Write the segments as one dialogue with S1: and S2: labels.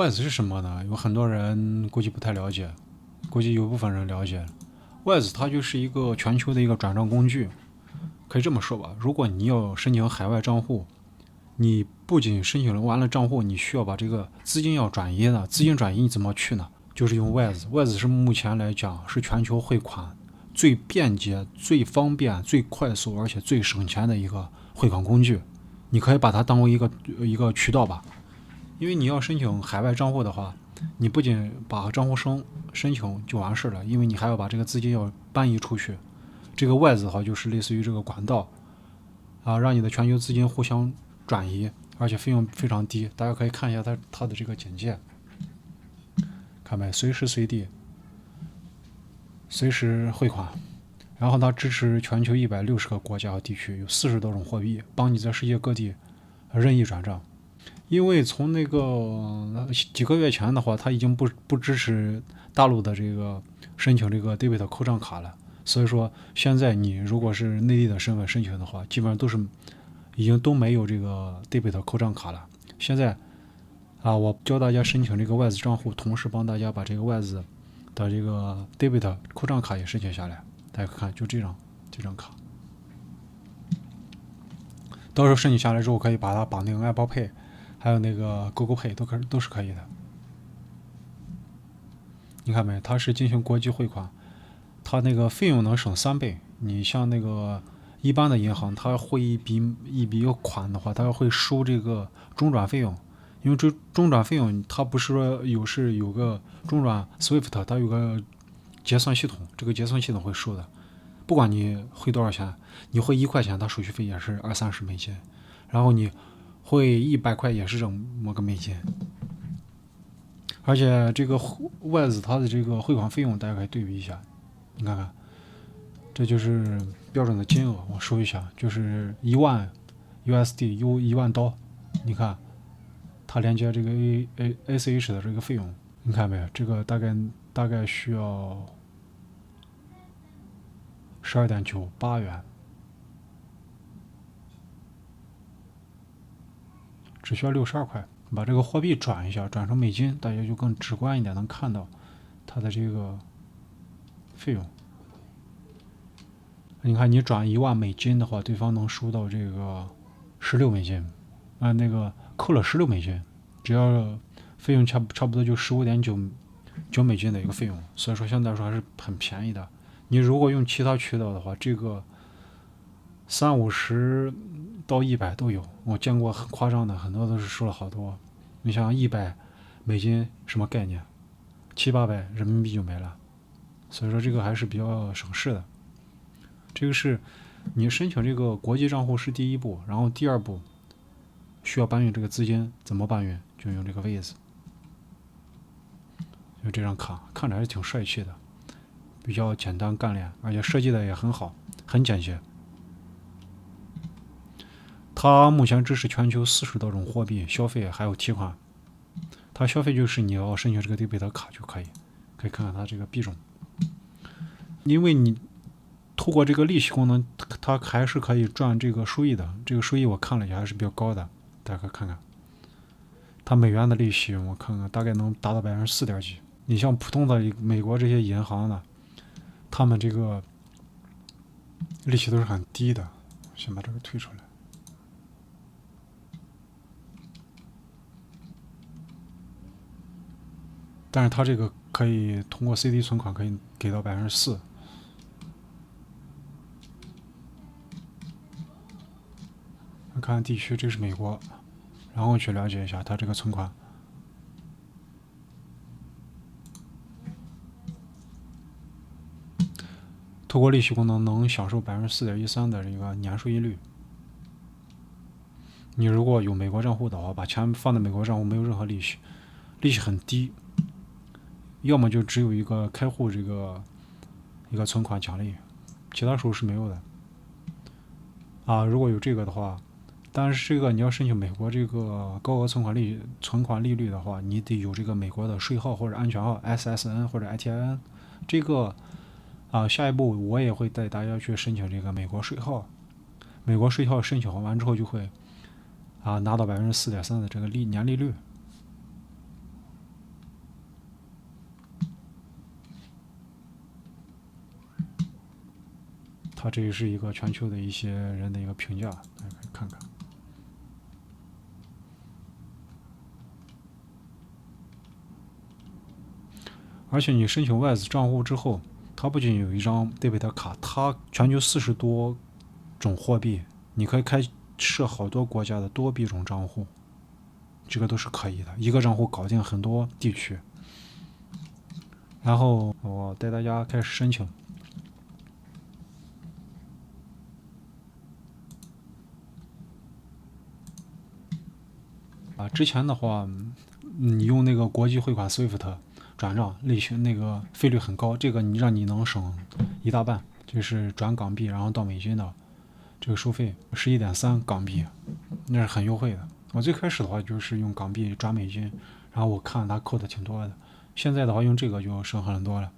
S1: WISE 是什么呢？有很多人估计不太了解，估计有部分人了解。WISE 它就是一个全球的一个转账工具，可以这么说吧。如果你要申请海外账户，你不仅申请完了账户，你需要把这个资金要转移的。资金转移你怎么去呢？就是用 WISE。WISE 是目前来讲是全球汇款最便捷、最方便、最快速，而且最省钱的一个汇款工具。你可以把它当为一个渠道吧。因为你要申请海外账户的话，你不仅把账户申请就完事了，因为你还要把这个资金要搬移出去。这个 WISE 的话就是类似于这个管道让你的全球资金互相转移，而且费用非常低。大家可以看一下它的这个简介，看没？随时随地，随时汇款。然后它支持全球160个国家和地区，有40多种货币，帮你在世界各地任意转账。因为从那个几个月前的话，它已经不支持大陆的这个申请这个 debit 扣账卡了，所以说现在你如果是内地的身份申请的话，基本上已经都没有这个 debit 扣账卡了。现在我教大家申请这个 WISE 账户，同时帮大家把这个 WISE 的这个 debit 扣账卡也申请下来。大家看，就这张卡，到时候申请下来之后，可以把它绑定 Apple Pay， 还有那个 Google Pay 都是可以的。你看没？它是进行国际汇款，它那个费用能省3倍。你像那个一般的银行，它会一笔款的话，它会收这个中转费用，因为这中转费用它不是说有个中转 SWIFT， 它有个结算系统，这个结算系统会收的。不管你汇多少钱，你汇1块钱，它手续费也是20-30美金，然后你汇100块也是这么个美金。而且这个 WISE 它的这个汇款费用，大家可以对比一下，你看看，这就是标准的金额。我说一下，就是1万 USD1万刀。你看，它连接这个 ACH 的这个费用，你看没？这个大概需要12.98元，只需要62块。把这个货币转一下，转成美金，大家就更直观一点能看到它的这个费用。你看，你转1万美金的话，对方能收到这个16美金，那个扣了16美金，只要费用差不多就15.9美金的一个费用，所以说相对来说还是很便宜的。你如果用其他渠道的话，这个30-50到100都有，我见过很夸张的，很多都是收了好多。你像100美金什么概念？700-800人民币就没了，所以说这个还是比较省事的。这个是你申请这个国际账户是第一步，然后第二步需要搬运这个资金，怎么搬运？就用这个 WISE， 就这张卡，看着还是挺帅气的，比较简单干练，而且设计的也很好，很简洁。它目前支持全球40多种货币消费，还有提款。它消费就是你要申请这个 debit 卡就可以看看它这个币种。因为你透过这个利息功能，它还是可以赚这个收益的。这个收益我看了也还是比较高的，大家看看。它美元的利息我看看大概能达到4%点几。你像普通的美国这些银行呢，他们这个利息都是很低的。先把这个退出来。但是它这个可以通过 CD 存款可以给到4%。看地区，这是美国，然后去了解一下它这个存款。透过利息功能能享受4.13%的这个年收益率。你如果有美国账户的话，把钱放在美国账户没有任何利息，利息很低，要么就只有一个开户这个一个存款奖励，其他时候是没有的。如果有这个的话，但是这个你要申请美国这个高额存款利率的话，你得有这个美国的税号或者安全号 SSN 或者 ITIN。这个下一步我也会带大家去申请这个美国税号。美国税号申请完之后就会拿到4.3%的这个年利率。它这是一个全球的一些人的一个评价，大家可以看看。而且你申请 Wise 账户之后，它不仅有一张 debit 卡，它全球40多种货币，你可以开设好多国家的多币种账户，这个都是可以的，一个账户搞定很多地区。然后我带大家开始申请。之前的话，你用那个国际汇款 SWIFT 转账利息那个费率很高，这个你能省一大半，就是转港币然后到美金的这个收费11.3港币，那是很优惠的。我最开始的话就是用港币转美金，然后我看它扣的挺多的，现在的话用这个就省很多了。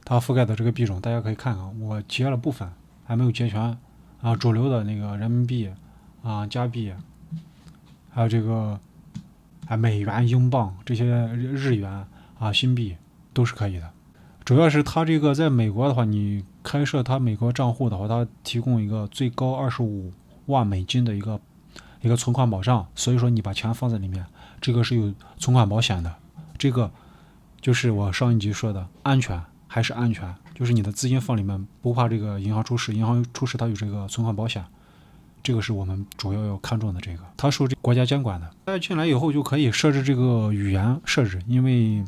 S1: 它覆盖的这个币种大家可以看看，我截了部分，还没有截全啊。主流的那个人民币啊、加币，还有这个美元、英镑这些日元啊、新币都是可以的。主要是它这个在美国的话，你开设它美国账户的话，它提供一个最高25万美金的一个存款保障，所以说你把钱放在里面，这个是有存款保险的。这个就是我上一集说的，安全还是安全，就是你的资金放里面不怕这个银行出事，银行出事它有这个存款保险，这个是我们主要要看重的。这个它受这国家监管的。大家进来以后就可以设置这个语言设置，因为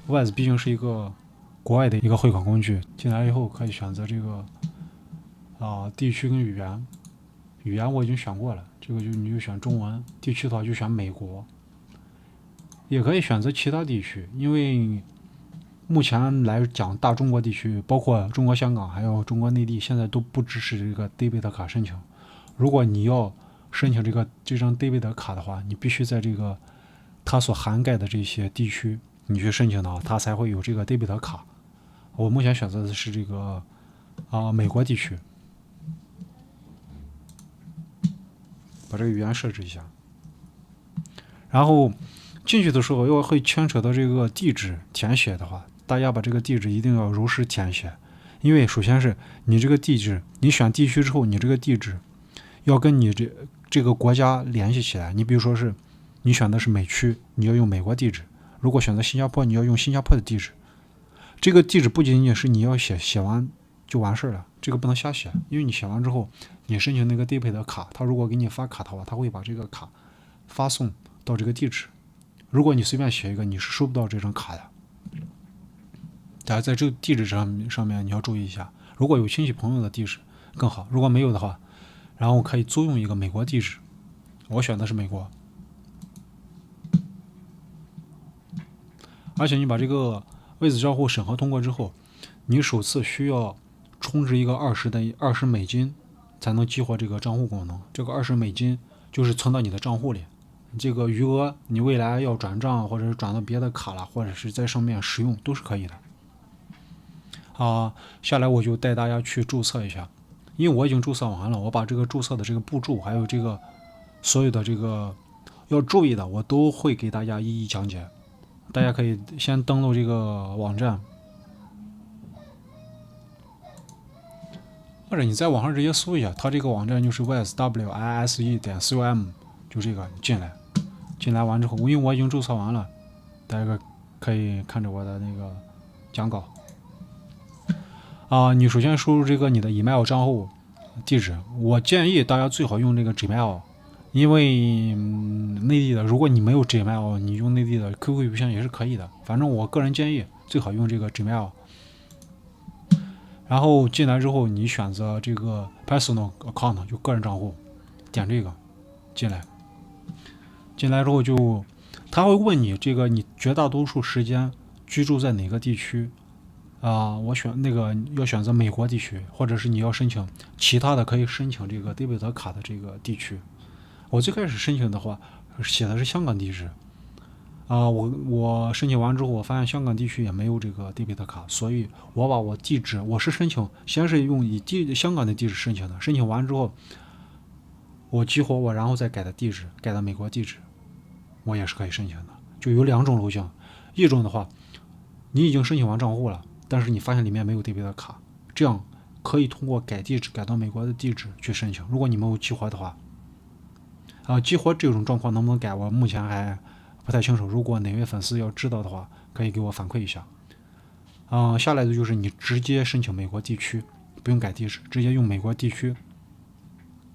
S1: Wise 毕竟是一个国外的一个汇款工具，进来以后可以选择这个地区跟语言。语言我已经选过了，这个你就选中文，地区的话就选美国，也可以选择其他地区，因为目前来讲大中国地区包括中国香港还有中国内地现在都不支持这个 debit 卡申请。如果你要申请这张 debit 卡的话，你必须在这个它所涵盖的这些地区你去申请的，它才会有这个 debit 卡。我目前选择的是这个美国地区，把这个语言设置一下。然后进去的时候又会牵扯到这个地址填写的话，大家把这个地址一定要如实填写，因为首先是你这个地址，你选地区之后，你这个地址要跟你这个国家联系起来。你比如说是你选的是美区，你要用美国地址；如果选择新加坡，你要用新加坡的地址。这个地址不仅仅是你要写完就完事了，这个不能瞎写，因为你写完之后，你申请那个 debit 卡，他如果给你发卡的话，他会把这个卡发送到这个地址。如果你随便写一个，你是收不到这张卡的。大家在这个地址上面你要注意一下，如果有亲戚朋友的地址更好，如果没有的话，然后可以租用一个美国地址，我选的是美国。而且你把这个Wise账户审核通过之后，你首次需要充值一个20美金才能激活这个账户功能。这个20美金就是存到你的账户里，这个余额你未来要转账或者是转到别的卡了，或者是在上面使用都是可以的。下来我就带大家去注册一下，因为我已经注册完了，我把这个注册的这个步骤还有这个所有的这个要注意的我都会给大家一一讲解。大家可以先登录这个网站，或者你在网上直接搜一下，它这个网站就是 wise.com， 就这个进来完之后，因为我已经注册完了，大家可以看着我的那个讲稿。你首先输入这个你的 email 账户地址，我建议大家最好用这个 Gmail， 因为内地的如果你没有 Gmail， 你用内地的 QQ 邮箱也是可以的，反正我个人建议最好用这个 Gmail。然后进来之后，你选择这个 personal account， 就个人账户，点这个进来之后就他会问你这个你绝大多数时间居住在哪个地区我选那个要选择美国地区，或者是你要申请其他的可以申请这个 debit 卡的这个地区。我最开始申请的话写的是香港地址我申请完之后，我发现香港地区也没有这个 debit 卡，所以我把我地址，我是申请先是用香港的地址申请的，申请完之后我激活然后再改的地址，改到美国地址，我也是可以申请的。就有两种路径，一种的话，你已经申请完账户了，但是你发现里面没有 debit 卡，这样可以通过改地址改到美国的地址去申请。如果你没有激活的话，激活这种状况能不能改，我目前还不太清楚。如果哪位粉丝要知道的话，可以给我反馈一下。下来的就是你直接申请美国地区，不用改地址，直接用美国地区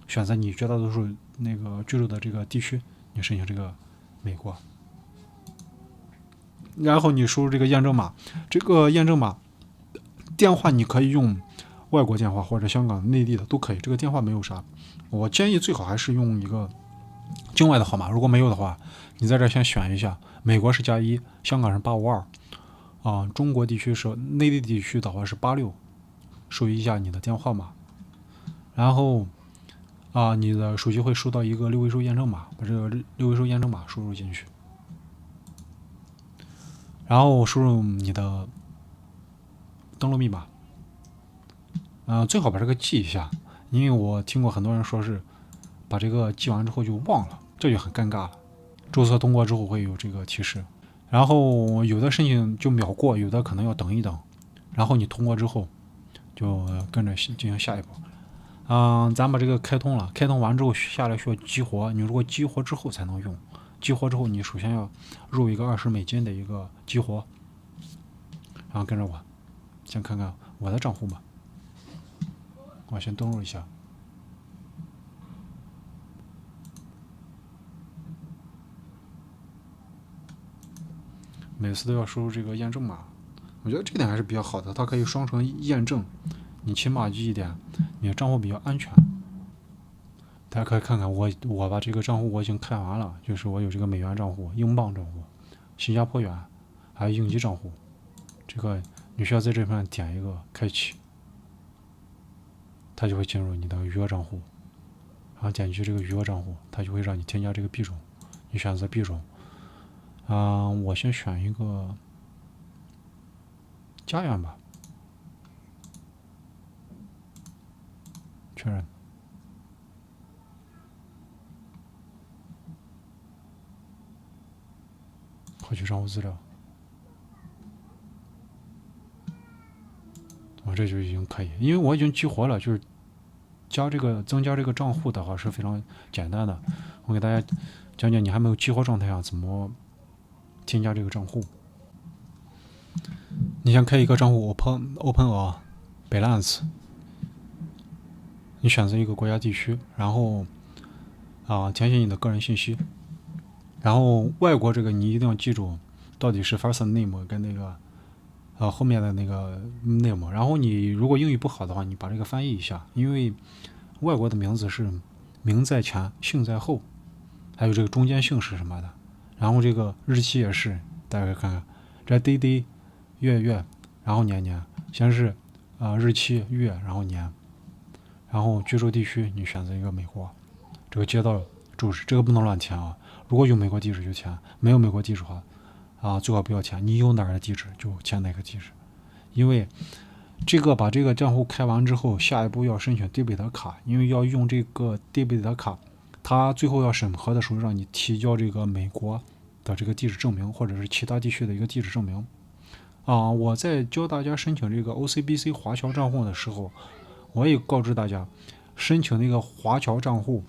S1: 选择你绝大多数那个居住的这个地区，你申请这个美国。然后你输入这个验证码，这个验证码电话你可以用外国电话或者香港内地的都可以，这个电话没有啥。我建议最好还是用一个境外的号码，如果没有的话，你在这先选一下，美国是+1，香港是852，中国地区是内地地区的话是86，输一下你的电话号码，然后你的手机会收到一个6位数验证码，把这个6位数验证码输入进去，然后输入你的登录密码，最好把这个记一下，因为我听过很多人说是把这个记完之后就忘了，这就很尴尬了。注册通过之后会有这个提示，然后有的申请就秒过，有的可能要等一等，然后你通过之后就跟着进行下一步。咱把这个开通了，开通完之后下来需要激活，你如果激活之后才能用，激活之后你首先要入一个$20的一个激活，然后跟着我先看看我的账户吧，我先登录一下。每次都要输入这个验证码，我觉得这点还是比较好的，它可以双重验证，你起码一点，你的账户比较安全。大家可以看看我把这个账户我已经开完了，就是我有这个美元账户、英镑账户、新加坡元，还有应急账户。这个你需要在这边点一个开启，它就会进入你的余额账户，然后点击这个余额账户，它就会让你添加这个币种，你选择币种。我先选一个加元吧，确认，获取账户资料，这就已经可以，因为我已经激活了，就是增加这个账户的话是非常简单的。我给大家讲讲，你还没有激活状态下怎么添加这个账户。你先开一个账户 open balance， 你选择一个国家地区，然后填写你的个人信息，然后外国这个你一定要记住到底是 first name 跟那个后面的那个 name， 然后你如果英语不好的话，你把这个翻译一下，因为外国的名字是名在前姓在后，还有这个中间姓是什么的，然后这个日期也是，大家可以看看这 day 月，然后年，先是日期月，然后年，然后居住地区你选择一个美国，这个街道住址这个不能乱填啊，如果有美国地址就填，没有美国地址的话最好不要填，你有哪儿的地址就填哪个地址，因为这个把这个账户开完之后，下一步要申请 debit 卡，因为要用这个 debit 卡，它最后要审核的时候让你提交这个美国的这个地址证明，或者是其他地区的一个地址证明。我在教大家申请这个 OCBC 华侨账户的时候，我也告知大家，申请那个华侨账户，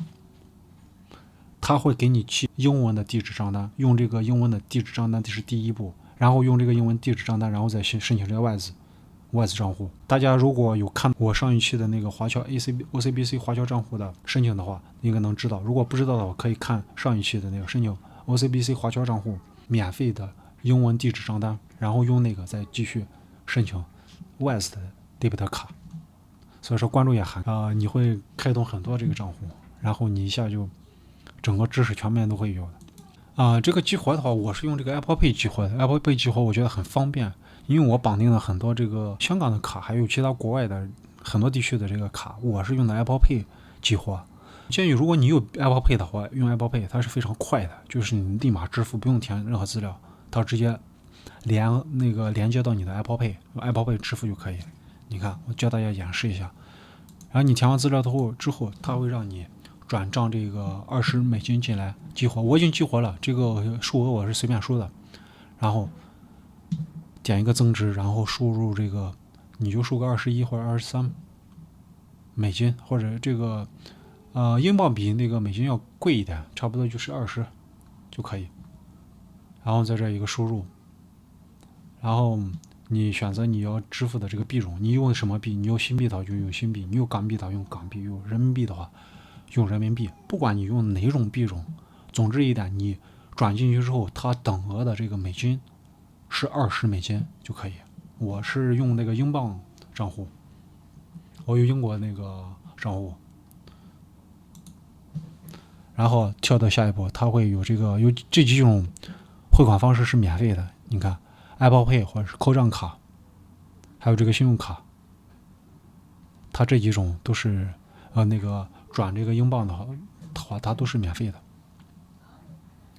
S1: 他会给你寄英文的地址账单，用这个英文的地址账单这是第一步，然后用这个英文地址账单，然后再申请这个外资账户。大家如果有看我上一期的那个华侨 OCBC 华侨账户的申请的话，应该能知道。如果不知道的话，可以看上一期的那个申请 OCBC 华侨账户免费的英文地址账单，然后用那个再继续申请 West 的 debit 卡。所以说关注也涵你会开通很多这个账户，然后你一下就整个知识全面都会有的。这个激活的话，我是用这个 Apple Pay 激活的。Apple Pay 激活我觉得很方便，因为我绑定了很多这个香港的卡，还有其他国外的很多地区的这个卡，我是用的 Apple Pay 激活。建议如果你有 Apple Pay 的话，用 Apple Pay 它是非常快的，就是你立马支付，不用填任何资料，它直接连接到你的 Apple Pay 支付就可以。你看，我教大家演示一下。然后你填完资料之后，它会让你转账这个$20进来激活。我已经激活了，这个数额我是随便输的。然后点一个增值，然后输入这个，你就输个21或者23，美金，或者这个英镑比那个美金要贵一点，差不多就是20就可以。然后在这一个输入，然后你选择你要支付的这个币种，你用什么币？你用新币的话就用新币，你用港币的话用港币，用人民币的话用人民币。不管你用哪种币种，总之一点，你转进去之后，它等额的这个美金是20美金就可以。我是用那个英镑账户，我有英国那个账户。然后跳到下一步，它会有这几种汇款方式是免费的。你看 Apple Pay 或者是扣账卡，还有这个信用卡，它这几种都是那个转这个英镑的话，它都是免费的。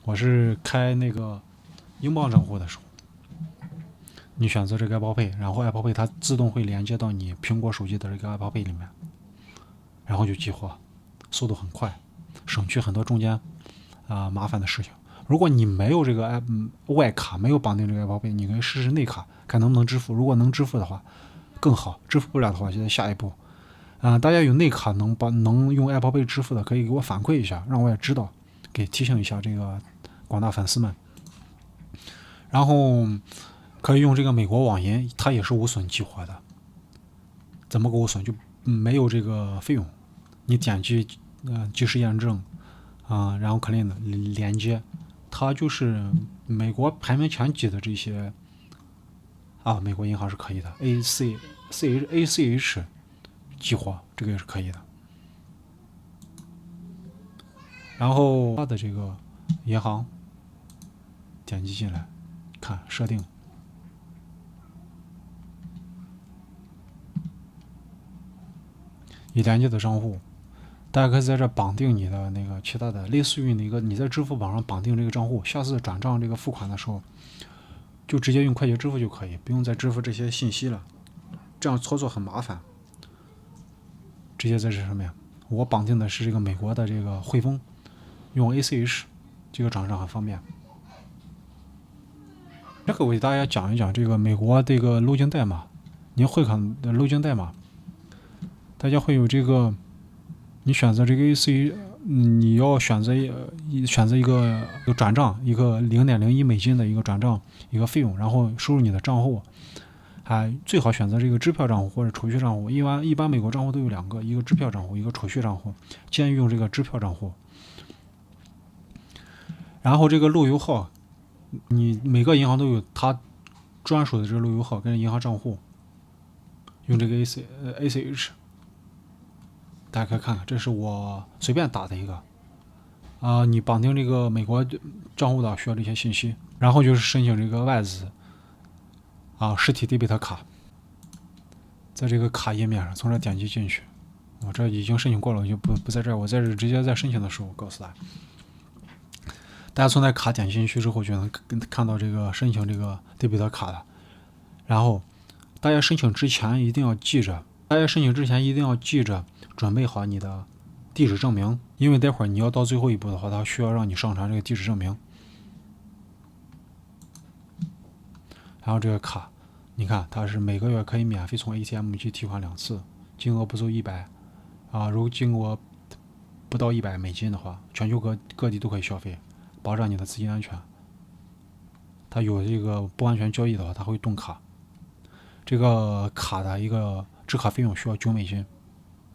S1: 我是开那个英镑账户的时候，你选择这个 Apple Pay， 然后 Apple Pay 它自动会连接到你苹果手机的这个 Apple Pay 里面，然后就激活，速度很快，省去很多中间麻烦的事情。如果你没有这个外卡，没有绑定这个 Apple Pay， 你可以试试内卡，看能不能支付。如果能支付的话更好，支付不了的话就在下一步。大家有内卡能用 Apple Pay 支付的，可以给我反馈一下，让我也知道，给提醒一下这个广大粉丝们。然后可以用这个美国网银，它也是无损激活的。怎么个无损？就没有这个费用。你点击即时验证然后 Clean 连接，它就是美国排名前几的这些美国银行是可以的。ACH 激活这个也是可以的。然后它的这个银行点击进来看设定，已连接的账户，大家可以在这绑定你的那个其他的，类似于那个你在支付宝上绑定这个账户，下次转账这个付款的时候，就直接用快捷支付就可以，不用再支付这些信息了，这样操作很麻烦。直接在这上面，我绑定的是这个美国的这个汇丰，用 ACH 这个转账很方便。这个我给大家讲一讲这个美国这个路径代码，您汇款的路径代码，大家会有这个，你选择这个 ACH， 你要选择一个转账，一个0.01美金的一个转账一个费用，然后输入你的账户，最好选择这个支票账户或者储蓄账户。一般美国账户都有2个，一个支票账户，一个储蓄账户，建议用这个支票账户。然后这个路由号，你每个银行都有它专属的这个路由号跟银行账户，用这个 ACH。大家可以看看，这是我随便打的一个你绑定这个美国账户的需要这些信息，然后就是申请这个外资实体 debit 卡，在这个卡页面上从这点击进去。我这已经申请过了，我就不在这儿，我在这直接在申请的时候告诉大家从那卡点进去之后就能看到这个申请这个 debit 卡了。然后大家申请之前一定要记着准备好你的地址证明，因为待会儿你要到最后一步的话，它需要让你上传这个地址证明。然后这个卡，你看它是每个月可以免费从 ATM 机提款2次，金额不足100如果金额不到100美金的话，全球各地都可以消费，保障你的资金安全。它有这个不安全交易的话，它会冻卡。这个卡的一个支卡费用需要9美金，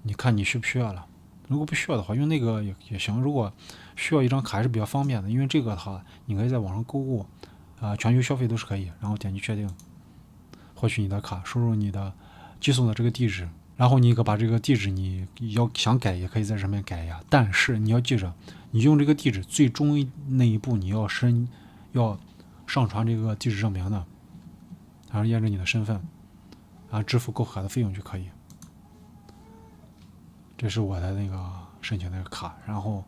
S1: 你看你需不需要了？如果不需要的话，用那个也行。如果需要一张卡还是比较方便的，因为这个的话，你可以在网上购物全球消费都是可以。然后点击确定，获取你的卡，输入你的寄送的这个地址，然后你把这个地址你想改也可以在上面改呀。但是你要记着，你用这个地址最终那一步你要上传这个地址证明的，然后验证你的身份，支付购卡的费用就可以。这是我的那个申请那个卡，然后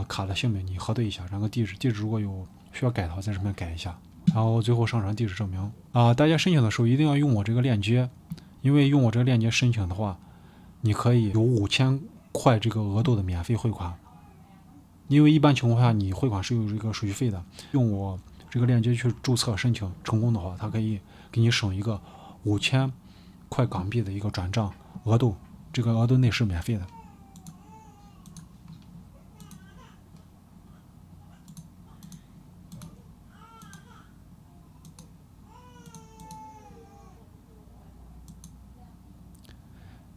S1: 卡的姓名你核对一下，然后地址如果有需要改的话，在上面改一下，然后最后上传地址证明大家申请的时候一定要用我这个链接，因为用我这个链接申请的话，你可以有5000块这个额度的免费汇款。因为一般情况下你汇款是有这个手续费的，用我这个链接去注册申请成功的话，它可以给你省一个5000块港币的一个转账额度。这个额度内是免费的。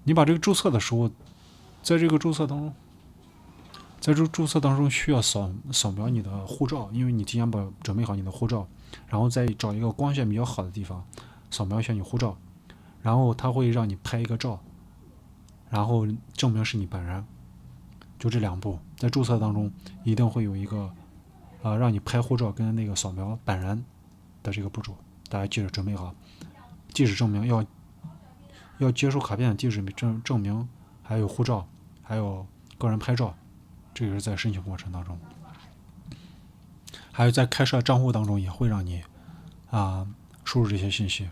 S1: 你把这个注册的时候，在这个注册当中需要扫描你的护照，因为你提前准备好你的护照，然后再找一个光线比较好的地方扫描一下你护照，然后他会让你拍一个照，然后证明是你本人。就这2步，在注册当中一定会有一个让你拍护照跟那个扫描本人的这个步骤，大家记着准备好。地址证明要接收卡片的地址证明，还有护照，还有个人拍照，这个是在申请过程当中。还有在开设账户当中也会让你输入这些信息。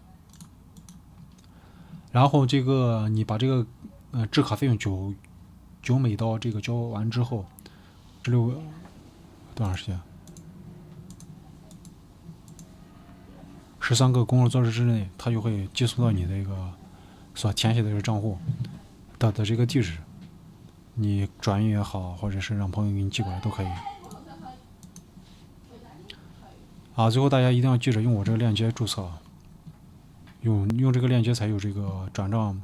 S1: 然后这个你把这个制卡费用9美刀这个交完之后，16多长时间？13个工作日之内，它就会寄送到你这个所填写的这个账户的这个地址，你转运也好，或者是让朋友给你寄过来都可以。最后大家一定要记着用我这个链接注册，用这个链接才有这个转账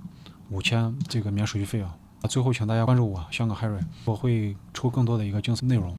S1: 5000这个免手续费啊。最后请大家关注我香港 Harry，我会出更多的一个精彩内容。